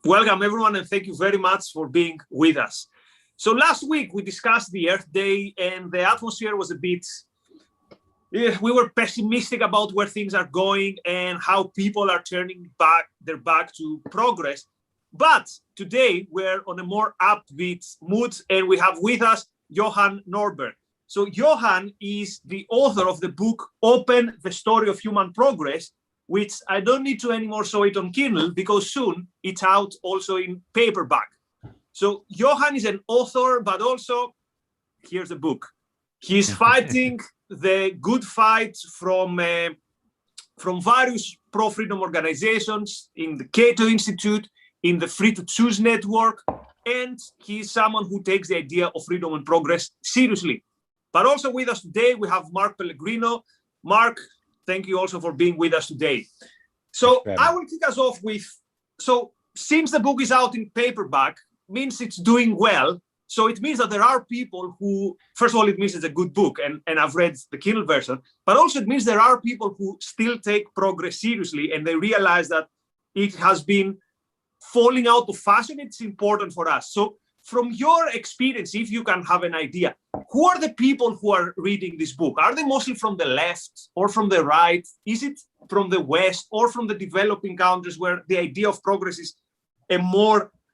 Welcome, everyone, and thank you very much for being with us. So last week, we discussed the Earth Day, and the atmosphere was a bit, we were pessimistic about where things are going and how people are turning their back to progress. But today, we're on a more upbeat mood, and we have with us Johan Norberg. So Johan is the author of the book, Open, the Story of Human Progress, which I don't need to anymore show it on Kindle because soon it's out also in paperback. So Johan is an author, but also, here's the book. He's fighting the good fight from various pro-freedom organizations in the Cato Institute, in the Free to Choose network, and he's someone who takes the idea of freedom and progress seriously. But also with us today, we have Mark Pellegrino. Mark, thank you also for being with us today. So I will kick us off with, so since the book is out in paperback, means it's doing well. So it means that there are people who, first of all, it means it's a good book, and I've read the Kindle version, but also it means there are people who still take progress seriously, and they realize that it has been falling out of fashion. It's important for us. So from your experience, if you can have an idea, who are the people who are reading this book? Are they mostly from the left or from the right? Is it from the West or from the developing countries where the idea of progress is a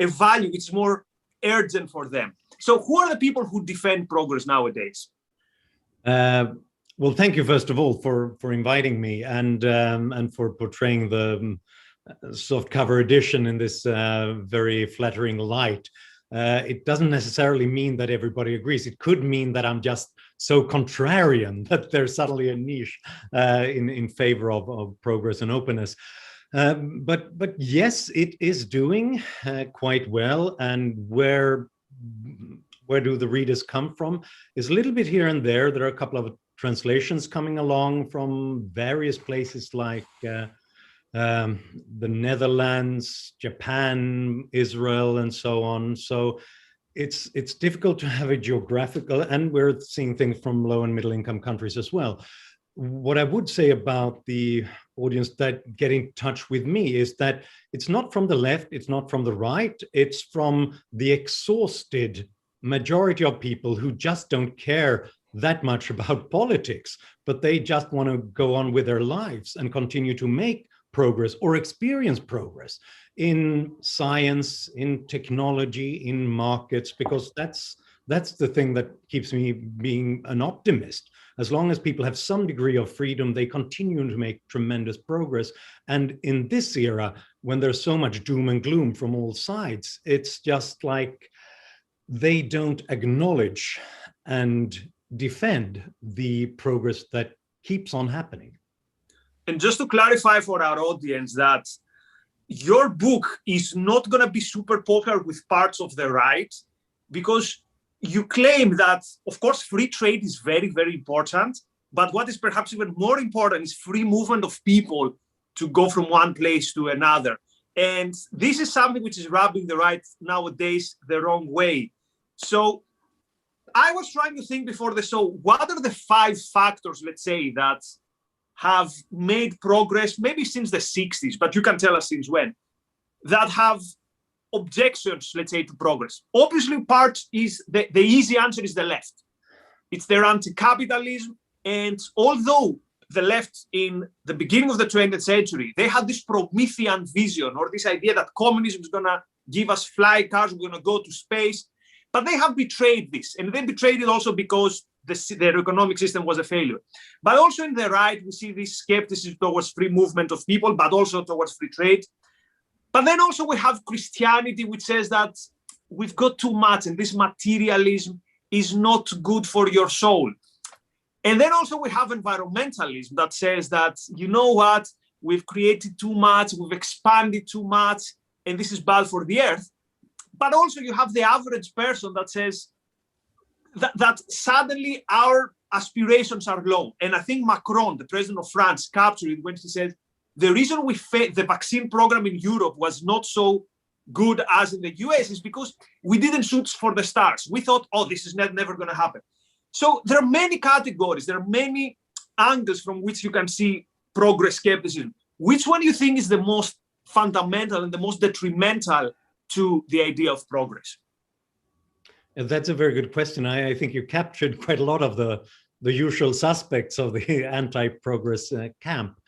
value, it's more urgent for them? So who are the people who defend progress nowadays? Well, thank you, first of all, for inviting me and for portraying the soft cover edition in this very flattering light. It doesn't necessarily mean that everybody agrees. It could mean that I'm just so contrarian that there's suddenly a niche in favor of progress and openness. But yes, it is doing quite well. And where do the readers come from is a little bit here and there. There are a couple of translations coming along from various places like the Netherlands, Japan, Israel, and so on. So it's difficult to have a geographical, and we're seeing things from low and middle income countries as well. What I would say about the audience that get in touch with me is that it's not from the left, it's not from the right, it's from the exhausted majority of people who just don't care that much about politics, but they just want to go on with their lives and continue to make progress or experience progress in science, in technology, in markets, because that's the thing that keeps me being an optimist. As long as people have some degree of freedom, they continue to make tremendous progress. And in this era, when there's so much doom and gloom from all sides, it's just like they don't acknowledge and defend the progress that keeps on happening. And just to clarify for our audience that your book is not going to be super popular with parts of the right, because you claim that, of course, free trade is very, very important. But what is perhaps even more important is free movement of people to go from one place to another. And this is something which is rubbing the right nowadays the wrong way. So I was trying to think before the show, what are the 5 factors, let's say, that have made progress, maybe since the 60s, but you can tell us since when, that have objections, let's say, to progress? Obviously, part is the easy answer is the left. It's their anti-capitalism. And although the left in the beginning of the 20th century, they had this Promethean vision, or this idea that communism is going to give us fly cars, we're going to go to space. But they have betrayed this. And they betrayed it also because their economic system was a failure. But also in the right, we see this skepticism towards free movement of people, but also towards free trade. But then also we have Christianity, which says that we've got too much, and this materialism is not good for your soul. And then also we have environmentalism that says that, you know what, we've created too much, we've expanded too much, and this is bad for the earth. But also you have the average person that says that suddenly our aspirations are low. And I think Macron, the president of France, captured it when he said, the reason the vaccine program in Europe was not so good as in the US is because we didn't shoot for the stars. We thought, oh, this is never going to happen. So there are many categories, there are many angles from which you can see progress skepticism. Which one do you think is the most fundamental and the most detrimental to the idea of progress? That's a very good question. I think you captured quite a lot of the usual suspects of the anti-progress camp.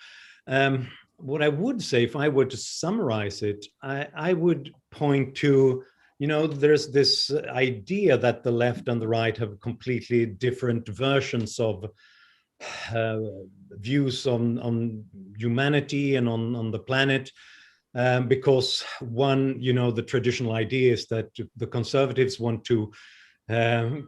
What I would say, if I were to summarize it, I would point to, there's this idea that the left and the right have completely different versions of views on humanity and on the planet. Because one, the traditional idea is that the conservatives want to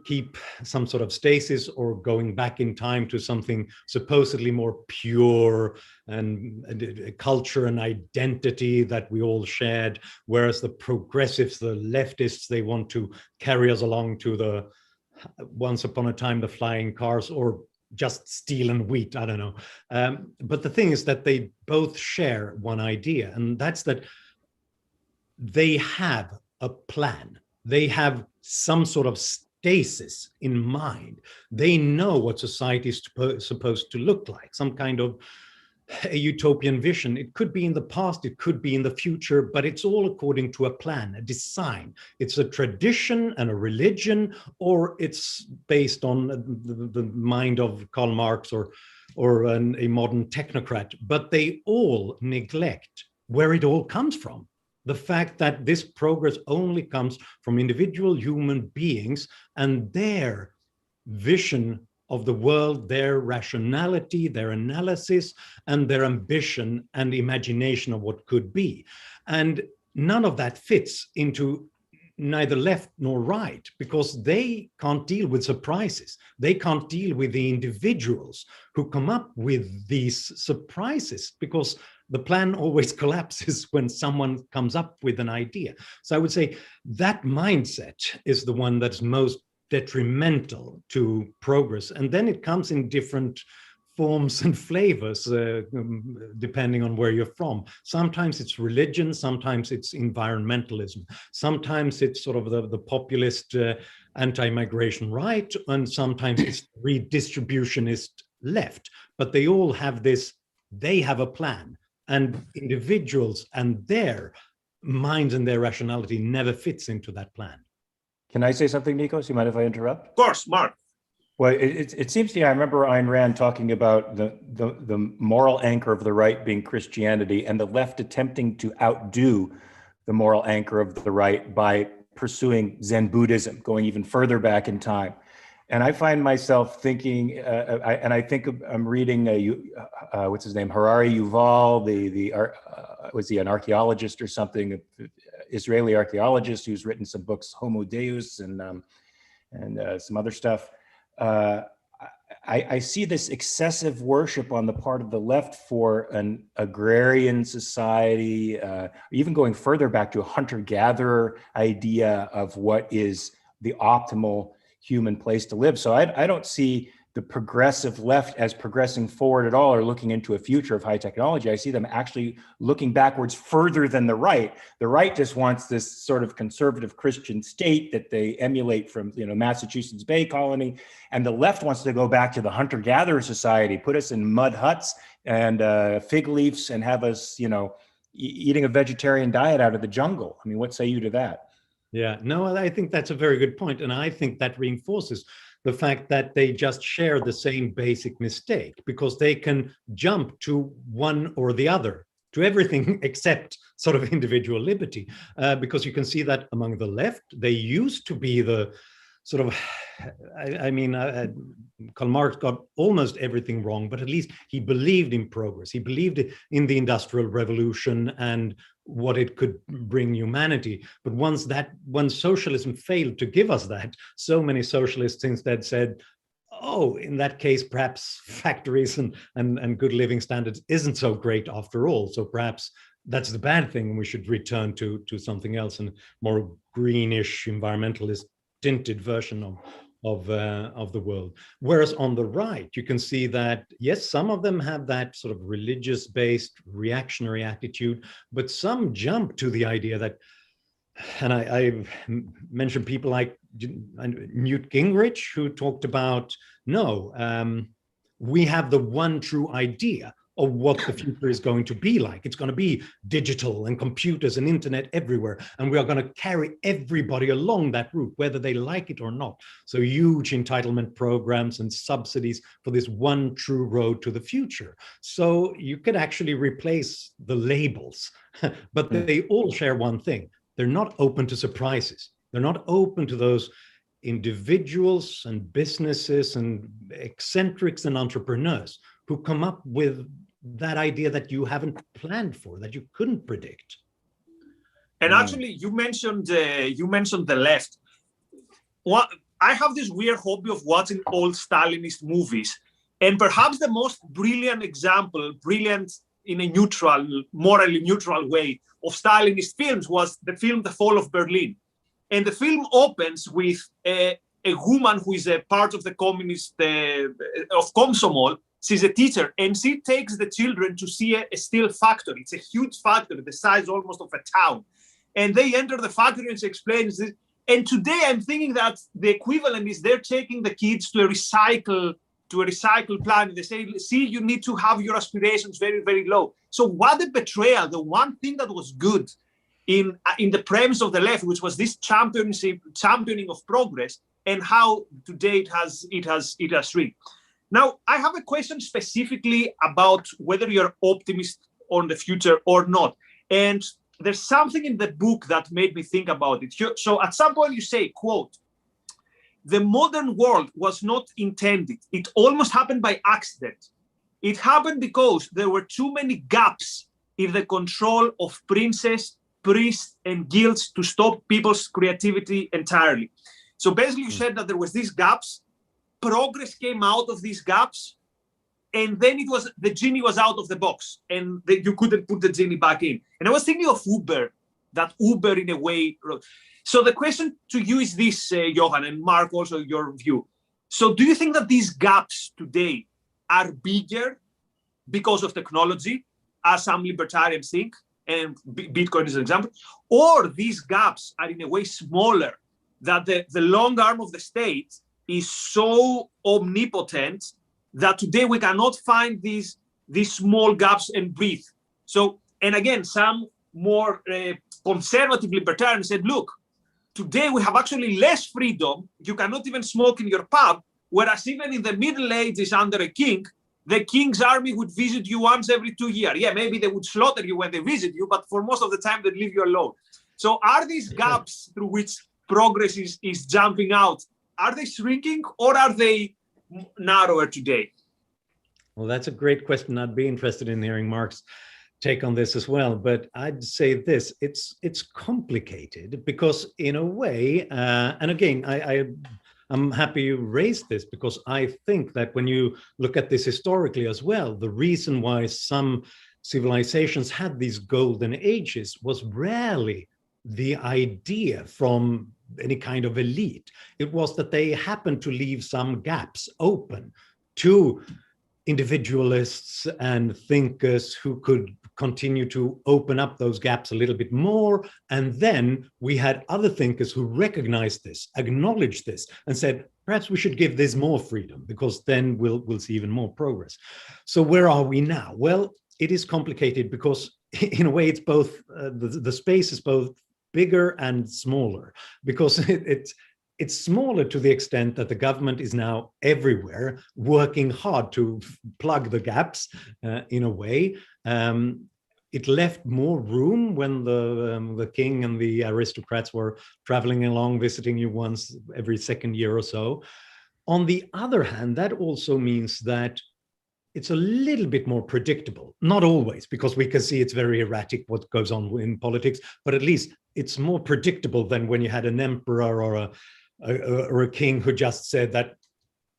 keep some sort of stasis or going back in time to something supposedly more pure and a culture and identity that we all shared, whereas the progressives, the leftists, they want to carry us along to the once upon a time the flying cars, or just steel and wheat, I don't know. But the thing is that they both share one idea, and that's that they have a plan. They have some sort of stasis in mind. They know what society is supposed to look like, some kind of a utopian vision. It could be in the past, it could be in the future, but it's all according to a plan, a design. It's a tradition and a religion, or it's based on the mind of Karl Marx or a modern technocrat. But they all neglect where it all comes from. The fact that this progress only comes from individual human beings and their vision of the world, their rationality, their analysis, and their ambition and imagination of what could be. And none of that fits into neither left nor right, because they can't deal with surprises. They can't deal with the individuals who come up with these surprises, because the plan always collapses when someone comes up with an idea. So I would say that mindset is the one that's most detrimental to progress. And then it comes in different forms and flavors, depending on where you're from. Sometimes it's religion, sometimes it's environmentalism, sometimes it's sort of the populist anti-migration right, and sometimes it's redistributionist left. But they all have this, they have a plan, and individuals and their minds and their rationality never fits into that plan. Can I say something, Nikos? You mind if I interrupt? Of course, Mark. Well, it seems to me, I remember Ayn Rand talking about the moral anchor of the right being Christianity, and the left attempting to outdo the moral anchor of the right by pursuing Zen Buddhism, going even further back in time. And I find myself thinking, I'm reading, what's his name, Harari Yuval, was he an archaeologist or something, Israeli archaeologist who's written some books, Homo Deus and some other stuff. I see this excessive worship on the part of the left for an agrarian society, even going further back to a hunter-gatherer idea of what is the optimal human place to live. So I don't see the progressive left as progressing forward at all, or looking into a future of high technology. I see them actually looking backwards further than the right. The right just wants this sort of conservative Christian state that they emulate from, Massachusetts Bay Colony. And the left wants to go back to the hunter-gatherer society, put us in mud huts and fig leaves, and have us, eating a vegetarian diet out of the jungle. I mean, what say you to that? Yeah, no, I think that's a very good point. And I think that reinforces the fact that they just share the same basic mistake, because they can jump to one or the other, to everything except sort of individual liberty. Because you can see that among the left, they used to be the sort of, Karl Marx got almost everything wrong, but at least he believed in progress. He believed in the Industrial Revolution and what it could bring humanity. But once socialism failed to give us that, so many socialists instead said, oh, in that case, perhaps factories and good living standards isn't so great after all. So perhaps that's the bad thing, and we should return to something else, and more greenish, environmentalist tinted version of the world. Whereas on the right, you can see that, yes, some of them have that sort of religious-based reactionary attitude, but some jump to the idea that, and I mentioned people like Newt Gingrich, who talked about, no, we have the one true idea. of what the future is going to be like. It's going to be digital and computers and internet everywhere. And we are going to carry everybody along that route, whether they like it or not. So huge entitlement programs and subsidies for this one true road to the future. So you can actually replace the labels, but they all share one thing. They're not open to surprises. They're not open to those individuals and businesses and eccentrics and entrepreneurs who come up with that idea that you haven't planned for, that you couldn't predict. And actually, you mentioned the left. What I have this weird hobby of watching old Stalinist movies, and perhaps the most brilliant example, brilliant in a neutral, morally neutral way, of Stalinist films was the film The Fall of Berlin. And the film opens with a woman who is a part of the communist, of Komsomol. She's a teacher, and she takes the children to see a steel factory. It's a huge factory, the size almost of a town. And they enter the factory and she explains this. And today I'm thinking that the equivalent is they're taking the kids to a recycle plant. They say, see, you need to have your aspirations very, very low. So what a betrayal. The one thing that was good in the premise of the left, which was this championing of progress, and how today it has shrunk. Now, I have a question specifically about whether you're optimist on the future or not. And there's something in the book that made me think about it. So at some point you say, quote, the modern world was not intended. It almost happened by accident. It happened because there were too many gaps in the control of princes, priests, and guilds to stop people's creativity entirely. So basically you said that there was these gaps, progress came out of these gaps, and then the genie was out of the box, and you couldn't put the genie back in. And I was thinking of Uber, that Uber in a way. So the question to you is this, Johan, and Mark, also your view. So do you think that these gaps today are bigger because of technology, as some libertarians think, and Bitcoin is an example, or these gaps are in a way smaller, that the long arm of the state is so omnipotent that today we cannot find these small gaps and breathe? So, and again, some more conservative libertarians said, look, today we have actually less freedom. You cannot even smoke in your pub, whereas even in the Middle Ages under a king, the king's army would visit you once every 2 years. Yeah, maybe they would slaughter you when they visit you, but for most of the time they'd leave you alone. So are these gaps through which progress is jumping out, are they shrinking or are they narrower today? Well, that's a great question. I'd be interested in hearing Mark's take on this as well. But I'd say this, it's complicated because in a way, and again, I'm happy you raised this because I think that when you look at this historically as well, the reason why some civilizations had these golden ages was rarely the idea from any kind of elite. It was that they happened to leave some gaps open to individualists and thinkers who could continue to open up those gaps a little bit more. And then we had other thinkers who recognized this, acknowledged this, and said, perhaps we should give this more freedom because then we'll see even more progress. So where are we now? Well, it is complicated because in a way it's both, the space is both bigger and smaller because it's smaller to the extent that the government is now everywhere working hard to plug the gaps in a way. It left more room when the king and the aristocrats were traveling along, visiting you once every second year or so. On the other hand, that also means that it's a little bit more predictable. Not always, because we can see it's very erratic what goes on in politics, but at least it's more predictable than when you had an emperor or a king who just said that,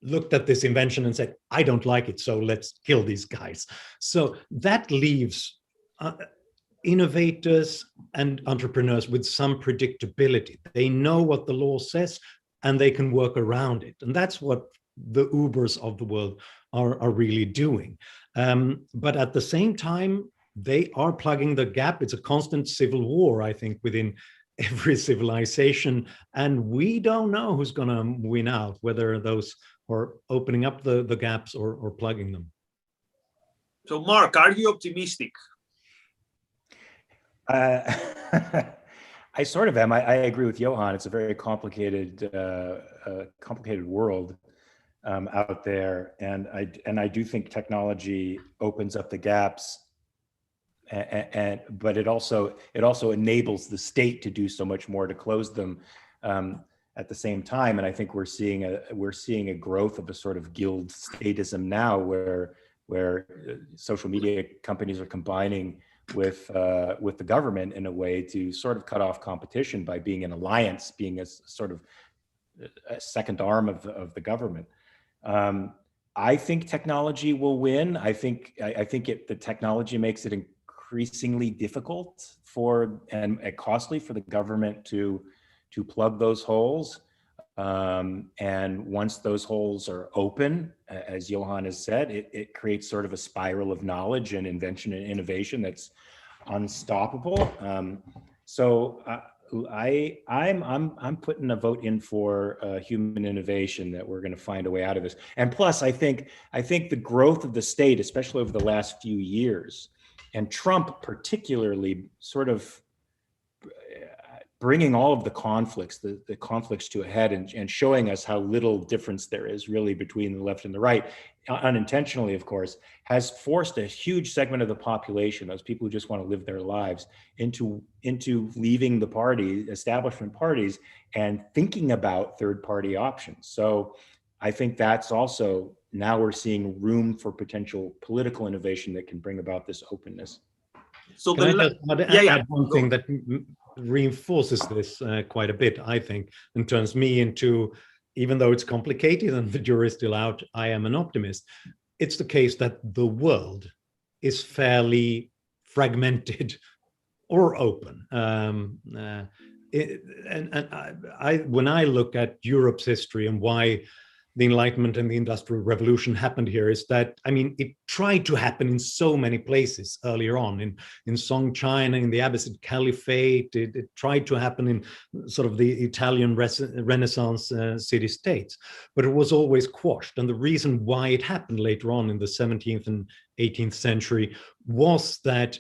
looked at this invention and said, I don't like it, so let's kill these guys. So that leaves innovators and entrepreneurs with some predictability. They know what the law says and they can work around it. And that's what the Ubers of the world are really doing. But at the same time, they are plugging the gap. It's a constant civil war, I think, within every civilization. And we don't know who's going to win out, whether those are opening up the gaps or plugging them. So, Mark, are you optimistic? I sort of am. I agree with Johan. It's a very complicated, complicated world out there, and I do think technology opens up the gaps, but it also enables the state to do so much more to close them at the same time. And I think we're seeing a growth of a sort of guild statism now, where social media companies are combining with the government in a way to sort of cut off competition by being an alliance, being a sort of a second arm of the government. I think technology will win. I think the technology makes it increasingly difficult and costly for the government to plug those holes. And once those holes are open, as Johan has said, it creates sort of a spiral of knowledge and invention and innovation that's unstoppable. So I'm putting a vote in for human innovation, that we're going to find a way out of this. And plus, I think the growth of the state, especially over the last few years, and Trump particularly, sort of bringing all of the conflicts to a head, and showing us how little difference there is really between the left and the right, unintentionally, of course, has forced a huge segment of the population, those people who just want to live their lives, into leaving the establishment parties, and thinking about third-party options. So I think that's also, now we're seeing room for potential political innovation that can bring about this openness. So can I just add one thing that reinforces this quite a bit, I think, and turns me into, even though it's complicated and the jury's still out, I am an optimist. It's the case that the world is fairly fragmented or open. When I look at Europe's history and why the Enlightenment and the Industrial Revolution happened here, is that, I mean, it tried to happen in so many places earlier on, in Song China, in the Abbasid Caliphate. It tried to happen in sort of the Italian Renaissance city-states, but it was always quashed. And the reason why it happened later on in the 17th and 18th century was that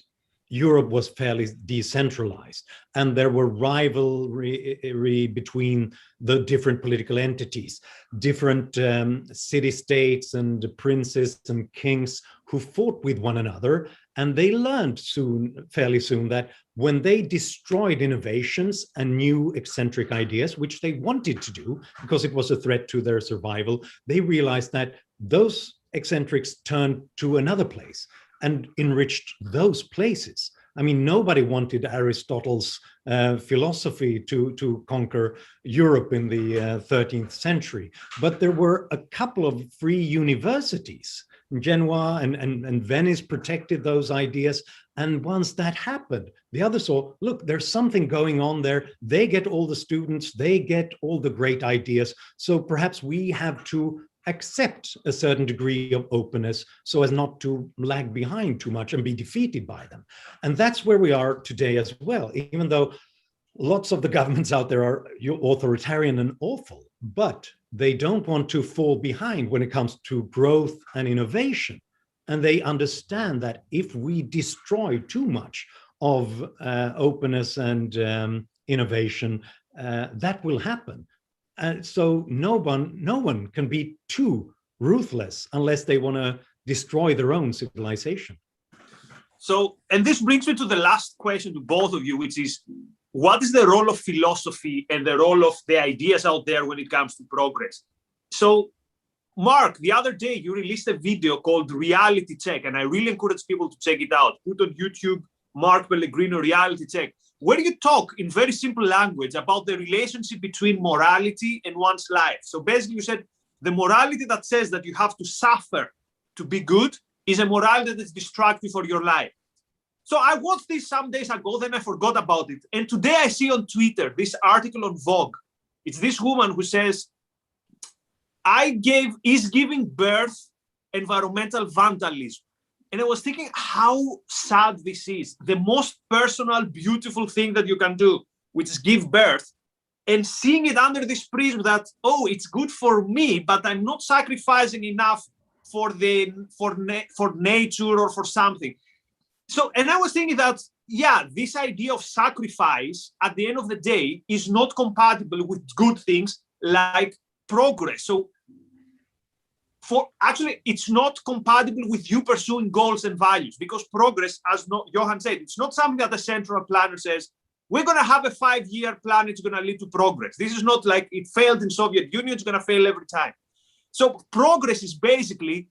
Europe was fairly decentralized, and there were rivalry between the different political entities, different city-states and princes and kings who fought with one another. And they learned fairly soon, that when they destroyed innovations and new eccentric ideas, which they wanted to do because it was a threat to their survival, they realized that those eccentrics turned to another place and enriched those places. I mean, nobody wanted Aristotle's philosophy to conquer Europe in the 13th century, but there were a couple of free universities. Genoa and Venice protected those ideas, and once that happened, the others saw, look, there's something going on there. They get all the students, they get all the great ideas, so perhaps we have to accept a certain degree of openness so as not to lag behind too much and be defeated by them. And that's where we are today as well, even though lots of the governments out there are authoritarian and awful, but they don't want to fall behind when it comes to growth and innovation. And they understand that if we destroy too much of openness and innovation, that will happen. So no one can be too ruthless unless they want to destroy their own civilization. So, and this brings me to the last question to both of you, which is, what is the role of philosophy and the role of the ideas out there when it comes to progress? So, Mark, the other day you released a video called Reality Check, and I really encourage people to check it out. Put on YouTube, Mark Pellegrino Reality Check, where you talk in very simple language about the relationship between morality and one's life. So basically you said the morality that says that you have to suffer to be good is a morality that is destructive for your life. So I watched this some days ago, then I forgot about it. And today I see on Twitter this article on Vogue. It's this woman who says, is giving birth environmental vandalism. And I was thinking how sad this is. The most personal, beautiful thing that you can do, which is give birth, and seeing it under this prism that, oh, it's good for me, but I'm not sacrificing enough for nature or for something. So, and I was thinking that, yeah, this idea of sacrifice at the end of the day is not compatible with good things like progress. So actually, it's not compatible with you pursuing goals and values, because progress, as Johan said, it's not something that the central planner says, we're going to have a 5-year plan, it's going to lead to progress. This is not like it failed in Soviet Union, it's going to fail every time. So progress is basically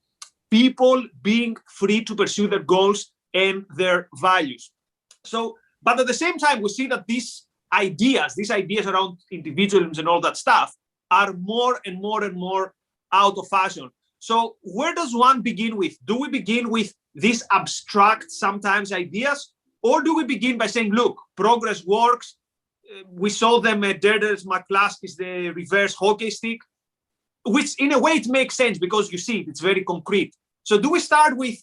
people being free to pursue their goals and their values. So, but at the same time, we see that these ideas around individualism and all that stuff are more and more and more out of fashion. So where does one begin with? Do we begin with these abstract, sometimes ideas, or do we begin by saying, look, progress works? We saw them at Derder's McCluskey's, the reverse hockey stick, which in a way it makes sense because you see it's very concrete. So do we start with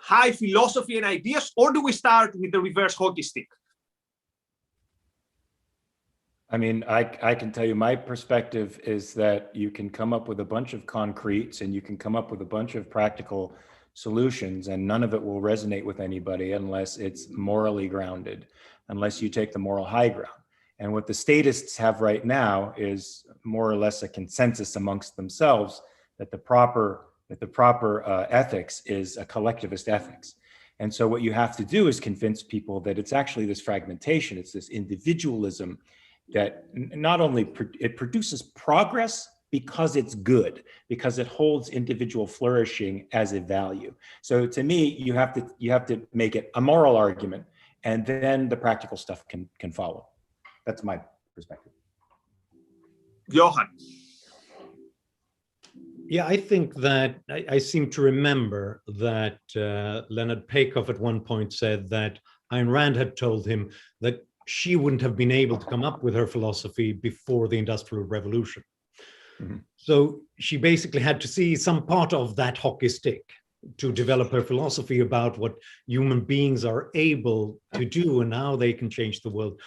high philosophy and ideas, or do we start with the reverse hockey stick? I mean, I can tell you my perspective is that you can come up with a bunch of concretes and you can come up with a bunch of practical solutions, and none of it will resonate with anybody unless it's morally grounded, unless you take the moral high ground. And what the statists have right now is more or less a consensus amongst themselves that the proper ethics is a collectivist ethics. And so what you have to do is convince people that it's actually this fragmentation, it's this individualism that not only it produces progress because it's good, because it holds individual flourishing as a value. So to me, you have to make it a moral argument, and then the practical stuff can follow. That's my perspective. Johan. Yeah, I think that I seem to remember that Leonard Peikoff at one point said that Ayn Rand had told him that she wouldn't have been able to come up with her philosophy before the Industrial Revolution. Mm-hmm. So she basically had to see some part of that hockey stick to develop her philosophy about what human beings are able to do and how they can change the world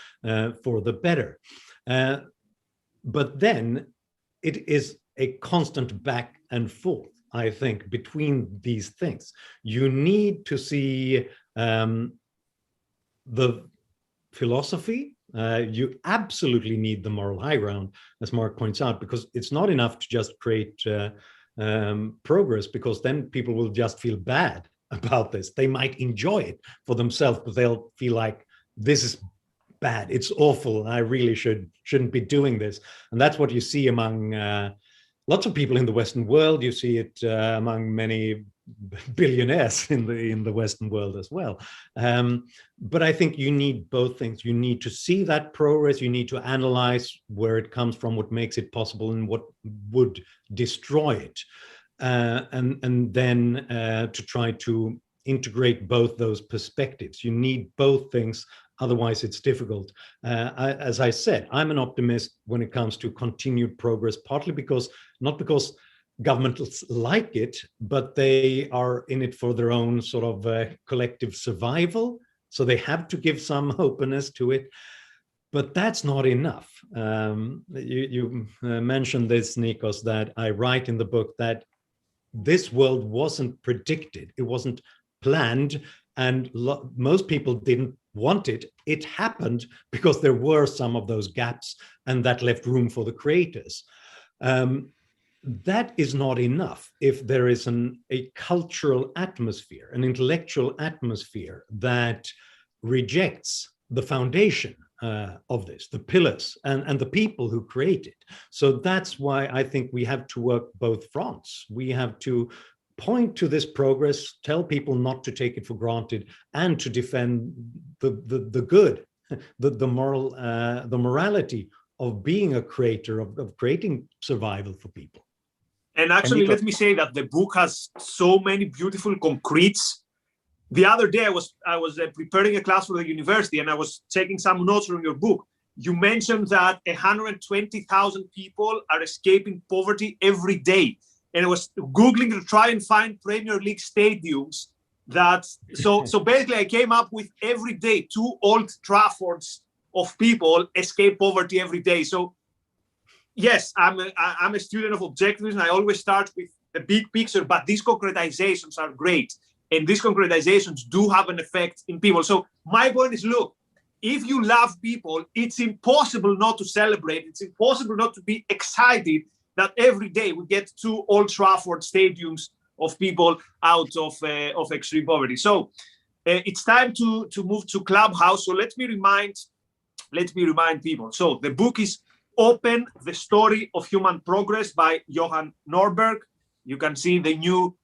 for the better. But then it is a constant back and forth, I think, between these things. You need to see the philosophy. You absolutely need the moral high ground, as Mark points out, because it's not enough to just create progress, because then people will just feel bad about this. They might enjoy it for themselves, but they'll feel like this is bad, it's awful, and I really shouldn't be doing this. And that's what you see among lots of people in the Western world. You see it among many billionaires in the Western world as well. But I think you need both things. You need to see that progress. You need to analyze where it comes from, what makes it possible, and what would destroy it. And then to try to integrate both those perspectives. You need both things. Otherwise, it's difficult. As I said, I'm an optimist when it comes to continued progress, partly not because governments like it, but they are in it for their own sort of collective survival. So they have to give some openness to it. But that's not enough. You mentioned this, Nikos, that I write in the book that this world wasn't predicted. It wasn't planned. And most people didn't want it. It happened because there were some of those gaps, and that left room for the creators. That is not enough if there is a cultural atmosphere, an intellectual atmosphere that rejects the foundation of this, the pillars and the people who create it. So that's why I think we have to work both fronts. We have to point to this progress, tell people not to take it for granted, and to defend the good, the morality of being a creator, of creating survival for people. And actually, let me say that the book has so many beautiful concretes. The other day, I was preparing a class for the university, and I was taking some notes from your book. You mentioned that 120,000 people are escaping poverty every day. And I was Googling to try and find Premier League stadiums so basically I came up with every day 2 Old Traffords of people escape poverty every day. So yes, I'm a student of objectivism. I always start with the big picture, but these concretizations are great. And these concretizations do have an effect in people. So my point is, look, if you love people, it's impossible not to celebrate. It's impossible not to be excited that every day we get 2 Old Trafford stadiums of people out of extreme poverty. So it's time to move to Clubhouse. So let me remind people. So the book is Open, the Story of Human Progress by Johan Norberg. You can see the new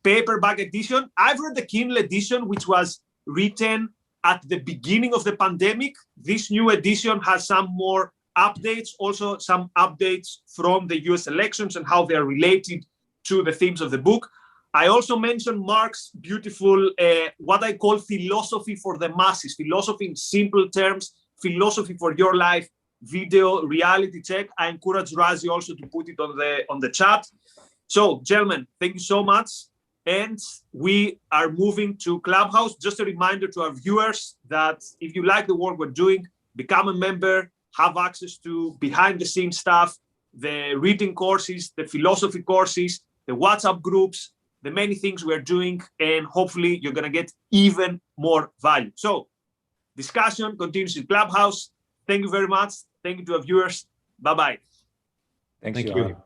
paperback edition. I've read the Kindle edition, which was written at the beginning of the pandemic. This new edition has some more updates, also some updates from the US elections and how they are related to the themes of the book. I also mentioned Mark's beautiful, what I call philosophy for the masses, philosophy in simple terms, philosophy for your life, video reality check. I encourage Razi also to put it on the chat. So, gentlemen, thank you so much. And we are moving to Clubhouse. Just a reminder to our viewers that if you like the work we're doing, become a member, have access to behind the scenes stuff, the reading courses, the philosophy courses, the WhatsApp groups, the many things we're doing, and hopefully you're going to get even more value. So discussion continues in Clubhouse. Thank you very much. Thank you to our viewers. Bye-bye. Thank you. You.